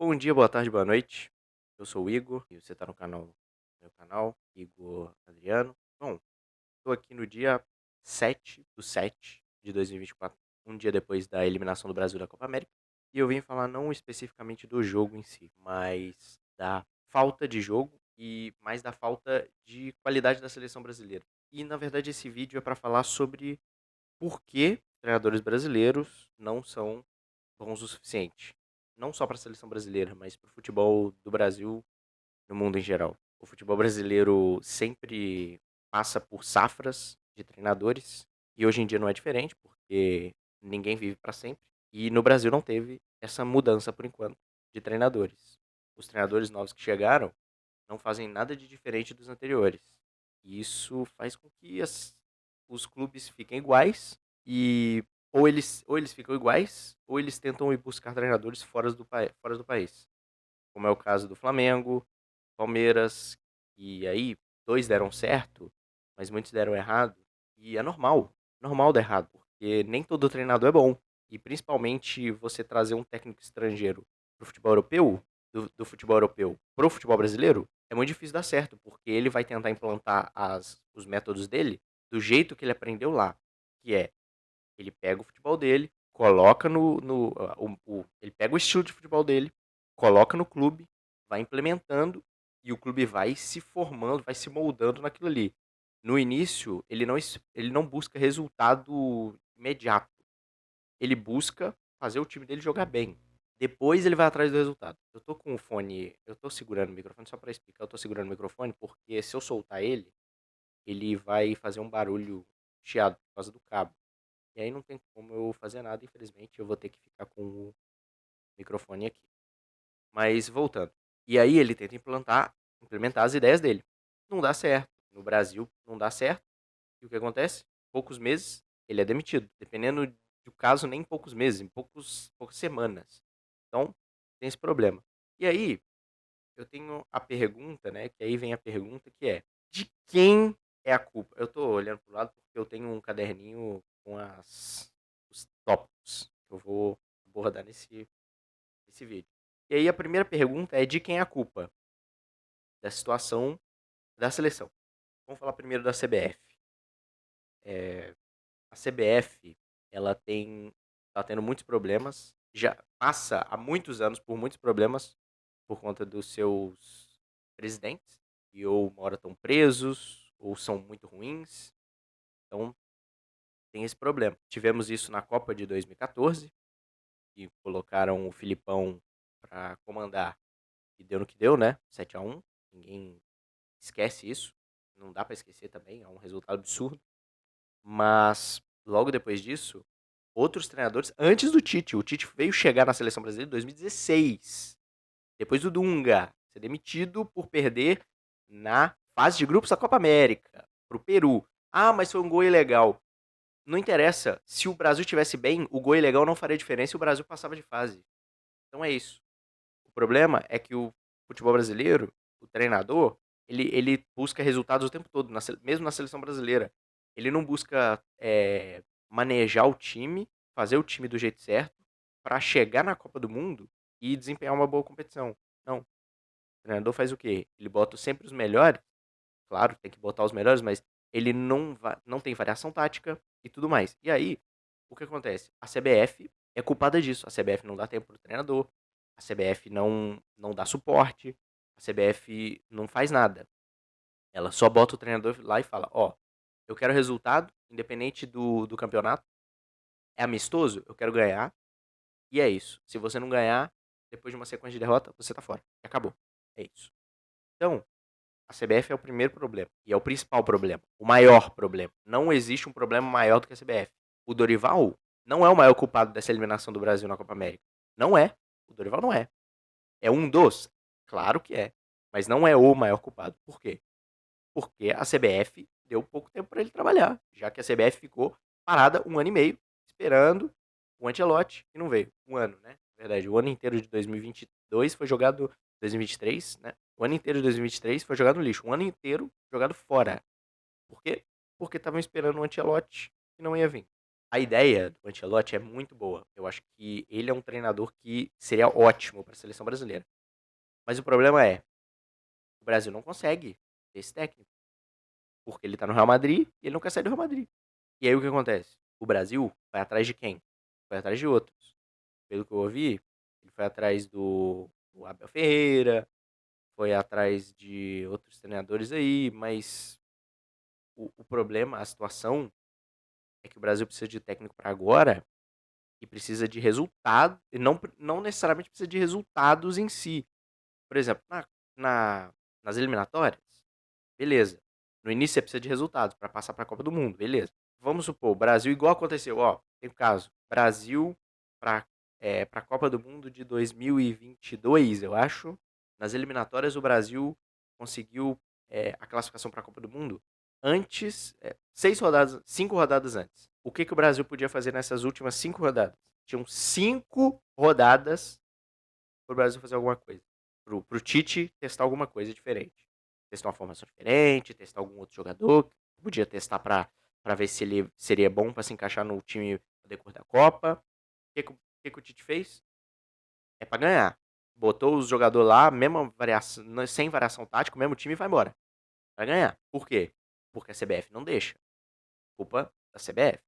Bom dia, boa tarde, boa noite. Eu sou o Igor e você está no meu canal, Igor Adriano. Bom, estou aqui no dia 7/7/2024, um dia depois da eliminação do Brasil da Copa América. E eu vim falar não especificamente do jogo em si, mas da falta de jogo e mais da falta de qualidade da seleção brasileira. E na verdade esse vídeo é para falar sobre por que treinadores brasileiros não são bons o suficiente. Não só para a seleção brasileira, mas para o futebol do Brasil no mundo em geral. O futebol brasileiro sempre passa por safras de treinadores e hoje em dia não é diferente, porque ninguém vive para sempre. E no Brasil não teve essa mudança por enquanto de treinadores. Os treinadores novos que chegaram não fazem nada de diferente dos anteriores. E isso faz com que os clubes fiquem iguais e ou eles ficam iguais ou eles tentam ir buscar treinadores fora do país. Como é o caso do Flamengo, Palmeiras, e aí dois deram certo, mas muitos deram errado. E é normal dar errado, porque nem todo treinador é bom. E principalmente você trazer um técnico estrangeiro pro futebol europeu, do futebol europeu pro futebol brasileiro, é muito difícil dar certo, porque ele vai tentar implantar os métodos dele do jeito que ele aprendeu lá, que é ele pega o futebol dele, coloca ele pega o estilo de futebol dele, coloca no clube, vai implementando e o clube vai se formando, vai se moldando naquilo ali. No início, ele não busca resultado imediato. Ele busca fazer o time dele jogar bem. Depois ele vai atrás do resultado. Eu tô com o fone, eu tô segurando o microfone, só para explicar, eu tô segurando o microfone porque se eu soltar ele, ele vai fazer um barulho chiado por causa do cabo. E aí não tem como eu fazer nada, infelizmente, eu vou ter que ficar com o microfone aqui. Mas voltando. E aí ele tenta implementar as ideias dele. Não dá certo. No Brasil não dá certo. E o que acontece? Poucos meses ele é demitido. Dependendo do caso, nem em poucos meses, em poucas semanas. Então, tem esse problema. E aí, eu tenho a pergunta, né? Que aí vem a pergunta que é: de quem é a culpa? Eu tô olhando pro lado porque eu tenho um caderninho com os tópicos que eu vou abordar nesse vídeo. E aí a primeira pergunta é: de quem é a culpa da situação da seleção? Vamos falar primeiro da CBF. A CBF, ela tá tendo muitos problemas, já passa há muitos anos por muitos problemas por conta dos seus presidentes, e ou uma hora estão presos, ou são muito ruins. Então, tem esse problema. Tivemos isso na Copa de 2014, que colocaram o Filipão para comandar, e deu no que deu, né? 7-1. Ninguém esquece isso. Não dá para esquecer também, é um resultado absurdo. Mas, logo depois disso, outros treinadores, antes do Tite, o Tite veio chegar na seleção brasileira em 2016. Depois do Dunga ser demitido por perder na fase de grupos da Copa América pro Peru. Ah, mas foi um gol ilegal. Não interessa. Se o Brasil estivesse bem, o gol ilegal não faria diferença e o Brasil passava de fase. Então é isso. O problema é que o futebol brasileiro, o treinador, ele busca resultados o tempo todo, mesmo na seleção brasileira. Ele não busca manejar o time, fazer o time do jeito certo, para chegar na Copa do Mundo e desempenhar uma boa competição. Não. O treinador faz o quê? Ele bota sempre os melhores. Claro, tem que botar os melhores, mas ele não tem variação tática e tudo mais. E aí, o que acontece? A CBF é culpada disso. A CBF não dá tempo pro treinador, a CBF não dá suporte, a CBF não faz nada. Ela só bota o treinador lá e fala: Ó, eu quero resultado, independente do campeonato. É amistoso? Eu quero ganhar. E é isso. Se você não ganhar, depois de uma sequência de derrota, você tá fora. E acabou. É isso. Então, a CBF é o primeiro problema. E é o principal problema. O maior problema. Não existe um problema maior do que a CBF. O Dorival não é o maior culpado dessa eliminação do Brasil na Copa América. Não é. O Dorival não é. É um dos? Claro que é. Mas não é o maior culpado. Por quê? Porque a CBF deu pouco tempo para ele trabalhar. Já que a CBF ficou parada um ano e meio, esperando o Ancelotti, e não veio. Um ano, né? Na verdade, o ano inteiro de 2022 foi jogado. 2023, né? O ano inteiro de 2023 foi jogado no lixo. Um ano inteiro jogado fora. Por quê? Porque estavam esperando o Ancelotti e não ia vir. A ideia do Ancelotti é muito boa. Eu acho que ele é um treinador que seria ótimo para a seleção brasileira. Mas o problema é, o Brasil não consegue ter esse técnico, porque ele tá no Real Madrid e ele não quer sair do Real Madrid. E aí o que acontece? O Brasil vai atrás de quem? Vai atrás de outros. Pelo que eu ouvi, ele foi atrás do Abel Ferreira, foi atrás de outros treinadores aí, mas o problema, a situação é que o Brasil precisa de técnico para agora e precisa de resultado, e não necessariamente precisa de resultados em si. Por exemplo, na- nas eliminatórias, beleza. No início você precisa de resultados para passar para a Copa do Mundo, beleza. Vamos supor, o Brasil, igual aconteceu, ó, tem o caso, Brasil para a Copa do Mundo de 2022, eu acho. Nas eliminatórias, o Brasil conseguiu a classificação para a Copa do Mundo antes, 6 rodadas, 5 rodadas antes. O que o Brasil podia fazer nessas últimas 5 rodadas? Tinham 5 rodadas para o Brasil fazer alguma coisa. Pro Tite testar alguma coisa diferente. Testar uma formação diferente, testar algum outro jogador. Podia testar para ver se ele seria bom para se encaixar no time no decorrer da Copa. O que o Tite fez? É para ganhar. Botou os jogadores lá, mesma variação, sem variação tática, o mesmo time e vai embora. Vai ganhar. Por quê? Porque a CBF não deixa. Culpa da CBF.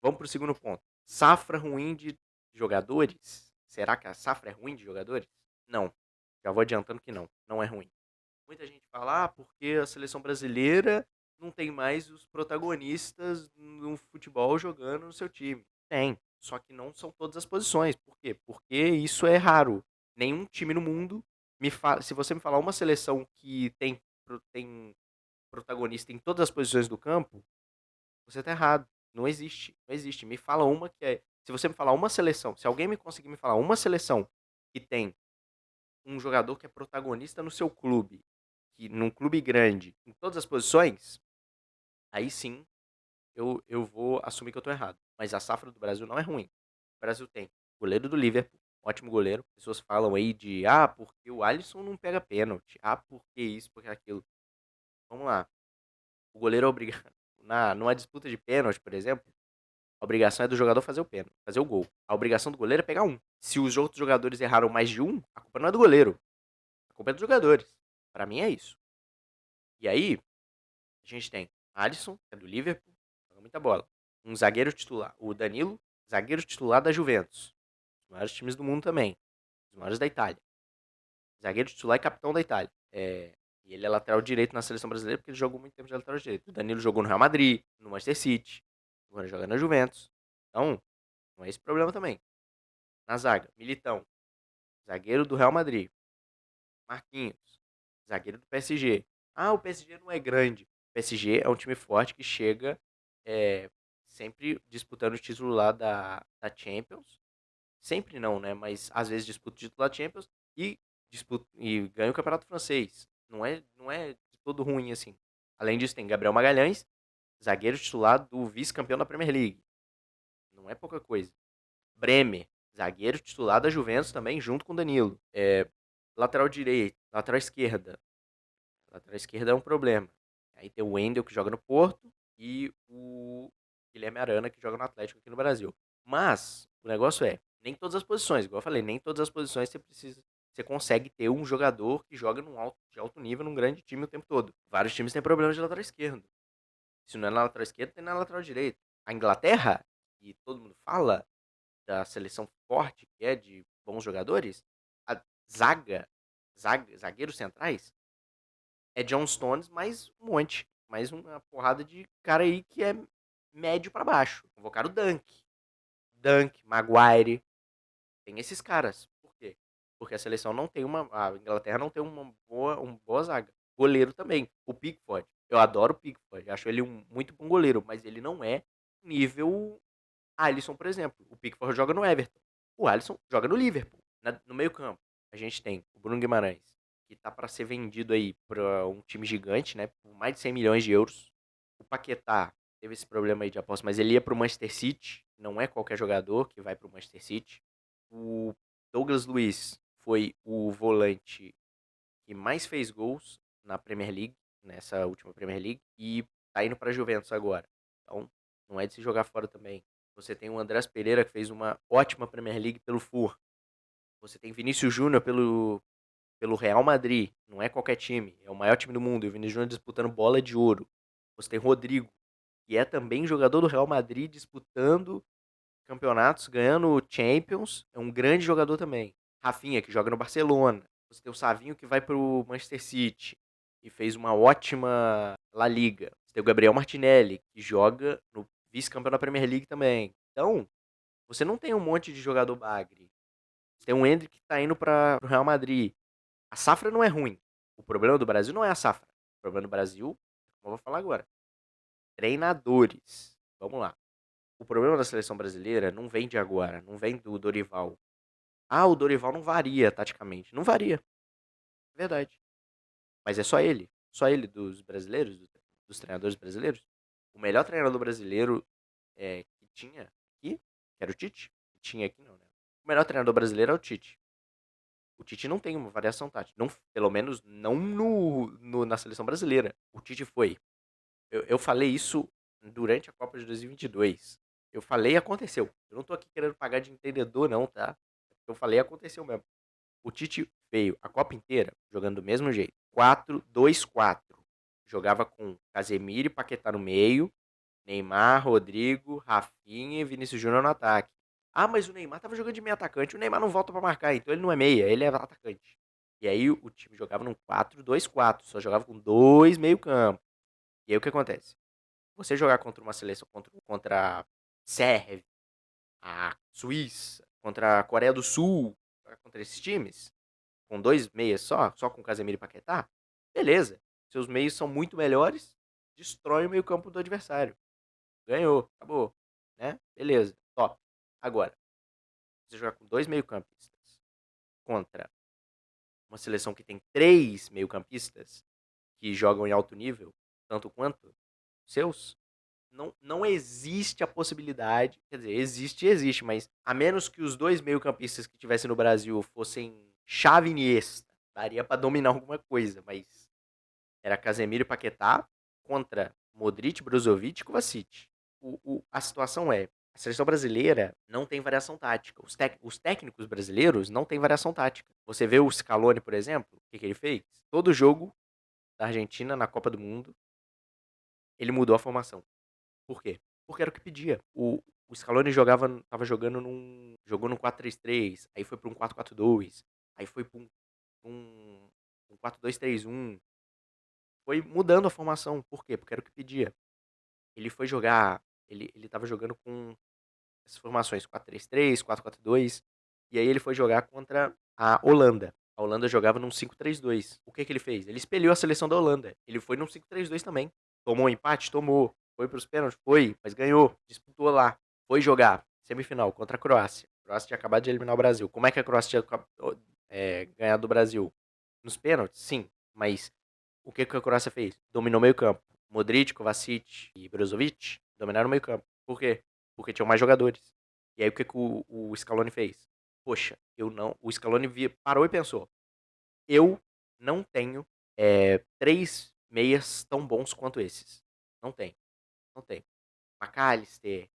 Vamos pro segundo ponto. Safra ruim de jogadores? Será que a safra é ruim de jogadores? Não. Já vou adiantando que não. Não é ruim. Muita gente fala, porque a seleção brasileira não tem mais os protagonistas no futebol jogando no seu time. Tem. Só que não são todas as posições. Por quê? Porque isso é raro. Nenhum time no mundo me fala. Se você me falar uma seleção que tem protagonista em todas as posições do campo, você tá errado. Não existe. Não existe. Me fala uma que é. Se você me falar uma seleção, se alguém me conseguir me falar uma seleção que tem um jogador que é protagonista no seu clube, que num clube grande, em todas as posições, aí sim eu vou assumir que eu tô errado. Mas a safra do Brasil não é ruim. O Brasil tem goleiro do Liverpool, ótimo goleiro. Pessoas falam aí de, porque o Alisson não pega pênalti. Porque isso, porque aquilo. Vamos lá. O goleiro é obrigado. Numa disputa de pênalti, por exemplo, a obrigação é do jogador fazer o pênalti, fazer o gol. A obrigação do goleiro é pegar um. Se os outros jogadores erraram mais de um, a culpa não é do goleiro. A culpa é dos jogadores. Pra mim é isso. E aí, a gente tem Alisson, que é do Liverpool, joga muita bola. Um zagueiro titular, o Danilo, zagueiro titular da Juventus. Os maiores times do mundo também. Os maiores da Itália. Zagueiro titular e capitão da Itália. E ele é lateral direito na seleção brasileira porque ele jogou muito tempo de lateral direito. O Danilo jogou no Real Madrid, no Manchester City, agora joga na Juventus. Então, não é esse problema também. Na zaga, Militão, zagueiro do Real Madrid. Marquinhos, zagueiro do PSG. O PSG não é grande. O PSG é um time forte que chega é, sempre disputando o título lá da Champions. Sempre não, né? Mas às vezes disputa o título da Champions e ganha o Campeonato Francês. Não é de todo ruim assim. Além disso, tem Gabriel Magalhães, zagueiro titular do vice-campeão da Premier League. Não é pouca coisa. Bremer, zagueiro titular da Juventus também, junto com Danilo. Lateral direito, lateral esquerda. Lateral esquerda é um problema. Aí tem o Wendel, que joga no Porto, e o Guilherme Arana, que joga no Atlético aqui no Brasil. Mas, o negócio é, nem todas as posições, igual eu falei, nem todas as posições você consegue ter um jogador que joga de alto nível num grande time o tempo todo. Vários times têm problemas de lateral esquerdo. Se não é na lateral esquerda, tem na lateral direita. A Inglaterra, que todo mundo fala, da seleção forte que é de bons jogadores, a zagueiros centrais, é John Stones mais um monte. Mais uma porrada de cara aí que é médio pra baixo. Convocaram o Dunk, Maguire. Tem esses caras. Por quê? Porque a seleção não tem uma. A Inglaterra não tem uma boa zaga. Goleiro também. O Pickford. Eu adoro o Pickford. Acho ele um muito bom goleiro. Mas ele não é nível Alisson, por exemplo. O Pickford joga no Everton. O Alisson joga no Liverpool. No meio-campo, a gente tem o Bruno Guimarães, que tá para ser vendido aí para um time gigante, né? Por mais de 100 milhões de euros. O Paquetá teve esse problema aí de aposta, mas ele ia pro Manchester City. Não é qualquer jogador que vai pro Manchester City. O Douglas Luiz foi o volante que mais fez gols na Premier League, nessa última Premier League, e tá indo pra Juventus agora. Então, não é de se jogar fora também. Você tem o Andrés Pereira, que fez uma ótima Premier League pelo Fulham. Você tem Vinícius Júnior pelo Real Madrid. Não é qualquer time, é o maior time do mundo. E o Vinícius Júnior disputando bola de ouro. Você tem Rodrigo, que é também jogador do Real Madrid, disputando campeonatos, ganhando Champions. É um grande jogador também. Rafinha, que joga no Barcelona. Você tem o Savinho, que vai pro Manchester City e fez uma ótima La Liga. Você tem o Gabriel Martinelli, que joga no vice-campeão da Premier League também. Então, você não tem um monte de jogador bagre. Você tem um Endrick que tá indo para o Real Madrid. A safra não é ruim. O problema do Brasil não é a safra. O problema do Brasil, como eu vou falar agora, treinadores. Vamos lá. O problema da seleção brasileira não vem de agora, não vem do Dorival. Ah, o Dorival não varia taticamente. Não varia, verdade. Mas é só ele dos brasileiros, dos treinadores brasileiros. O melhor treinador brasileiro que tinha aqui, que era o Tite, que tinha aqui não, né? O melhor treinador brasileiro é o Tite. O Tite não tem uma variação tática, não, pelo menos não na seleção brasileira. O Tite foi. Eu falei isso durante a Copa de 2022. Eu falei e aconteceu. Eu não tô aqui querendo pagar de entendedor, não, tá? Eu falei e aconteceu mesmo. O Tite veio a Copa inteira jogando do mesmo jeito. 4-2-4. Jogava com Casemiro e Paquetá no meio, Neymar, Rodrigo, Rafinha e Vinícius Júnior no ataque. Ah, mas o Neymar tava jogando de meio atacante. O Neymar não volta pra marcar, então ele não é meia, ele é atacante. E aí o time jogava num 4-2-4, só jogava com dois meio-campo. E aí o que acontece? Você jogar contra uma seleção, contra a Sérvia, a Suíça, contra a Coreia do Sul, contra esses times, com dois meias só com Casemiro e Paquetá, beleza. Seus meios são muito melhores, destrói o meio-campo do adversário. Ganhou, acabou, né? Beleza, top. Agora, você jogar com dois meio-campistas contra uma seleção que tem três meio-campistas que jogam em alto nível, tanto quanto seus, não existe a possibilidade, quer dizer, existe, mas a menos que os dois meio-campistas que tivessem no Brasil fossem Xavi e Iniesta, daria pra dominar alguma coisa, mas era Casemiro e Paquetá contra Modric, Brozovic e Kovacic. A situação é, a seleção brasileira não tem variação tática. Os técnicos brasileiros não têm variação tática. Você vê o Scaloni, por exemplo, o que ele fez? Todo jogo da Argentina na Copa do Mundo, ele mudou a formação. Por quê? Porque era o que pedia. O Scaloni jogou num 4-3-3, aí foi para um 4-4-2, aí foi para um 4-2-3-1. Foi mudando a formação. Por quê? Porque era o que pedia. Ele foi jogar, ele tava jogando com essas formações 4-3-3, 4-4-2, e aí ele foi jogar contra a Holanda. A Holanda jogava num 5-3-2. O que que ele fez? Ele espelhou a seleção da Holanda. Ele foi num 5-3-2 também. Tomou um empate? Tomou. Foi pros pênaltis? Foi, mas ganhou. Disputou lá. Foi jogar semifinal contra a Croácia. A Croácia tinha acabado de eliminar o Brasil. Como é que a Croácia tinha ganhado do Brasil? Nos pênaltis? Sim. Mas o que que a Croácia fez? Dominou o meio campo. Modric, Kovacic e Brozovic dominaram o meio campo. Por quê? Porque tinham mais jogadores. E aí o que que o Scaloni fez? Poxa, eu não. O Scaloni parou e pensou: eu não tenho três meias tão bons quanto esses. Não tem, não tem. McAllister,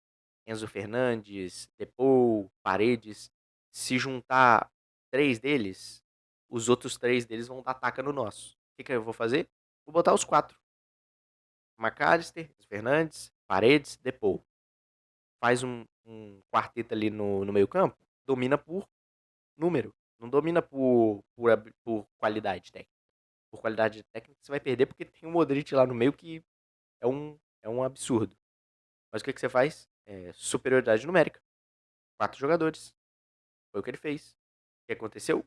Enzo Fernandes, Depou, Paredes. Se juntar três deles, os outros três deles vão dar taca no nosso. O que que eu vou fazer? Vou botar os quatro. McAllister, Enzo Fernandes, Paredes, Depou. Faz um quarteto ali no meio campo, domina por número. Não domina por qualidade técnica. Por qualidade técnica você vai perder porque tem um Modric lá no meio que é um absurdo. Mas o que, que você faz? Superioridade numérica. 4 jogadores. Foi o que ele fez. O que aconteceu?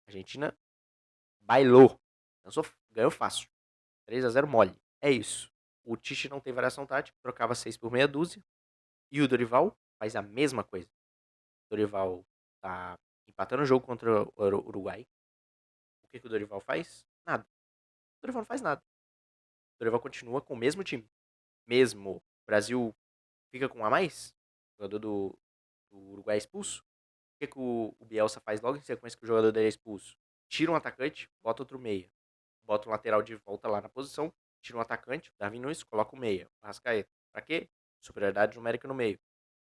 A Argentina bailou. Ganhou fácil. 3-0 mole. É isso. O Tite não tem variação tática. Trocava 6 por meia dúzia. E o Dorival faz a mesma coisa. O Dorival tá empatando o jogo contra o Uruguai. O que, que o Dorival faz? Nada. O Dorival não faz nada. O Dorival continua com o mesmo time. Mesmo. O Brasil fica com um a mais. O jogador do Uruguai é expulso. O que, que o Bielsa faz logo em sequência que o jogador dele é expulso? Tira um atacante, bota outro meia. Bota o lateral de volta lá na posição. Tira um atacante, Darwin Nunes, coloca o meia. O Arrascaeta. Pra quê? Superioridade numérica no meio.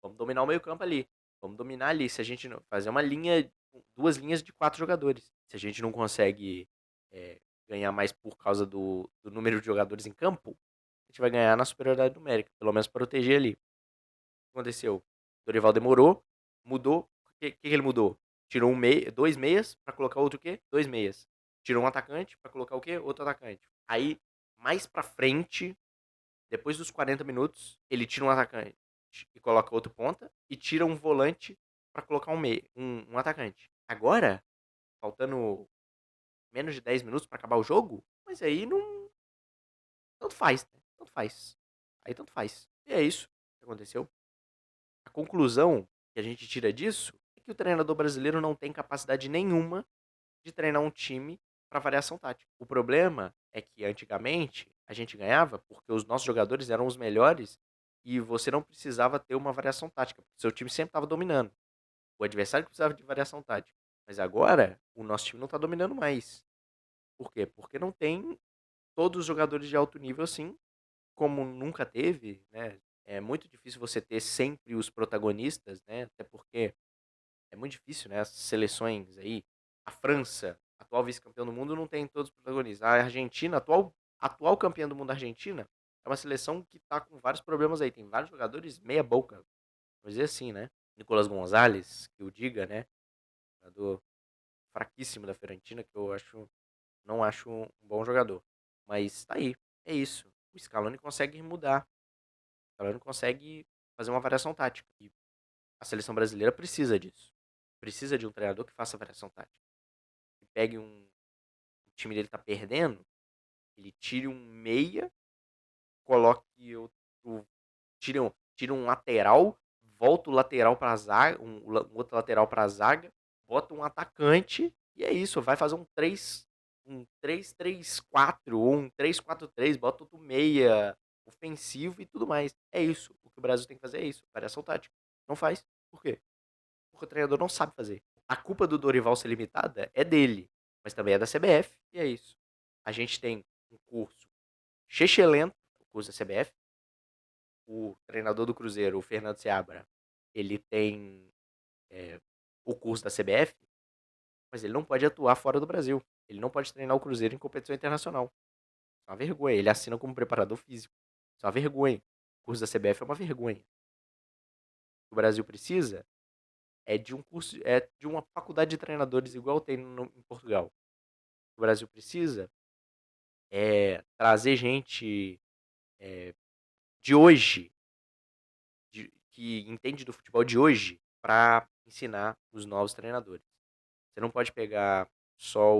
Vamos dominar o meio-campo ali. Vamos dominar ali. Se a gente não fazer uma linha, duas linhas de 4 jogadores. Se a gente não consegue é, ganhar mais por causa do número de jogadores em campo, a gente vai ganhar na superioridade numérica. Pelo menos proteger ali. O que aconteceu? O Dorival demorou, mudou. O que ele mudou? Tirou dois meias pra colocar outro o quê? Dois meias. Tirou um atacante pra colocar o quê? Outro atacante. Aí, mais pra frente, depois dos 40 minutos, ele tira um atacante e coloca outro ponta e tira um volante pra colocar um atacante. Agora, faltando menos de 10 minutos pra acabar o jogo, mas aí não. Tanto faz, né? Tanto faz. Aí tanto faz. E é isso que aconteceu. A conclusão que a gente tira disso é que o treinador brasileiro não tem capacidade nenhuma de treinar um time para variação tática. O problema é que antigamente a gente ganhava porque os nossos jogadores eram os melhores e você não precisava ter uma variação tática, porque seu time sempre estava dominando. O adversário que precisava de variação tática. Mas agora o nosso time não está dominando mais. Por quê? Porque não tem todos os jogadores de alto nível assim, como nunca teve, né? É muito difícil você ter sempre os protagonistas, né? Até porque é muito difícil, né? As seleções aí, a França, atual vice-campeão do mundo, não tem todos os protagonistas. A Argentina, atual campeã do mundo, a Argentina, é uma seleção que tá com vários problemas aí. Tem vários jogadores meia boca, vamos dizer assim, né? Nicolas Gonzalez, que o diga, né? Jogador fraquíssimo da Fiorentina, que eu não acho um bom jogador. Mas tá aí, é isso. O Scaloni consegue mudar. O Scaloni consegue fazer uma variação tática. E a seleção brasileira precisa disso. Precisa de um treinador que faça variação tática. Que pegue o time dele tá perdendo, ele tire um meia, coloque outro, tire um lateral, volta o lateral pra zaga, um outro lateral pra zaga, bota um atacante e é isso, vai fazer um 3-3-4 ou um 3-4-3, bota outro meia ofensivo e tudo mais. É isso. O que o Brasil tem que fazer é isso, variação tática. Não faz. Por quê? Porque o treinador não sabe fazer. A culpa do Dorival ser limitada é dele, mas também é da CBF, e é isso. A gente tem um curso chechelento, o curso da CBF. O treinador do Cruzeiro, o Fernando Seabra, ele tem o curso da CBF, mas ele não pode atuar fora do Brasil. Ele não pode treinar o Cruzeiro em competição internacional. Isso é uma vergonha. Ele assina como preparador físico. Isso é uma vergonha. O curso da CBF é uma vergonha. O que o Brasil precisa é de um curso, é de uma faculdade de treinadores igual tem em Portugal. O Brasil precisa trazer gente de hoje, que entende do futebol de hoje, para ensinar os novos treinadores. Você não pode pegar só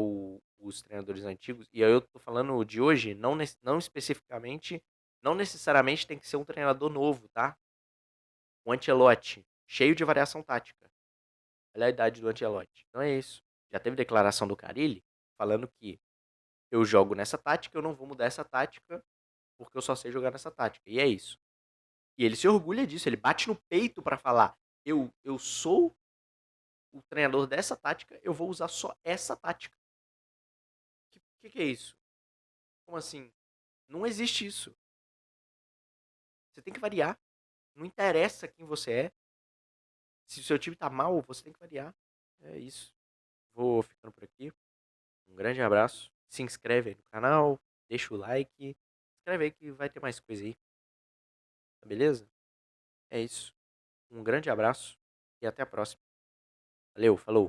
os treinadores antigos, e aí eu tô falando de hoje, não especificamente, não necessariamente tem que ser um treinador novo, tá? O Ancelotti, cheio de variação tática. Olha a idade do Ancelotti. Então é isso. Já teve declaração do Carille falando que eu jogo nessa tática, eu não vou mudar essa tática porque eu só sei jogar nessa tática. E é isso. E ele se orgulha disso, ele bate no peito pra falar: eu sou o treinador dessa tática, eu vou usar só essa tática. Que é isso? Como assim? Não existe isso. Você tem que variar. Não interessa quem você é. Se o seu time tá mal, você tem que variar. É isso. Vou ficando por aqui. Um grande abraço. Se inscreve aí no canal, deixa o like. Escreve aí que vai ter mais coisa aí. Tá beleza? É isso. Um grande abraço e até a próxima. Valeu, falou.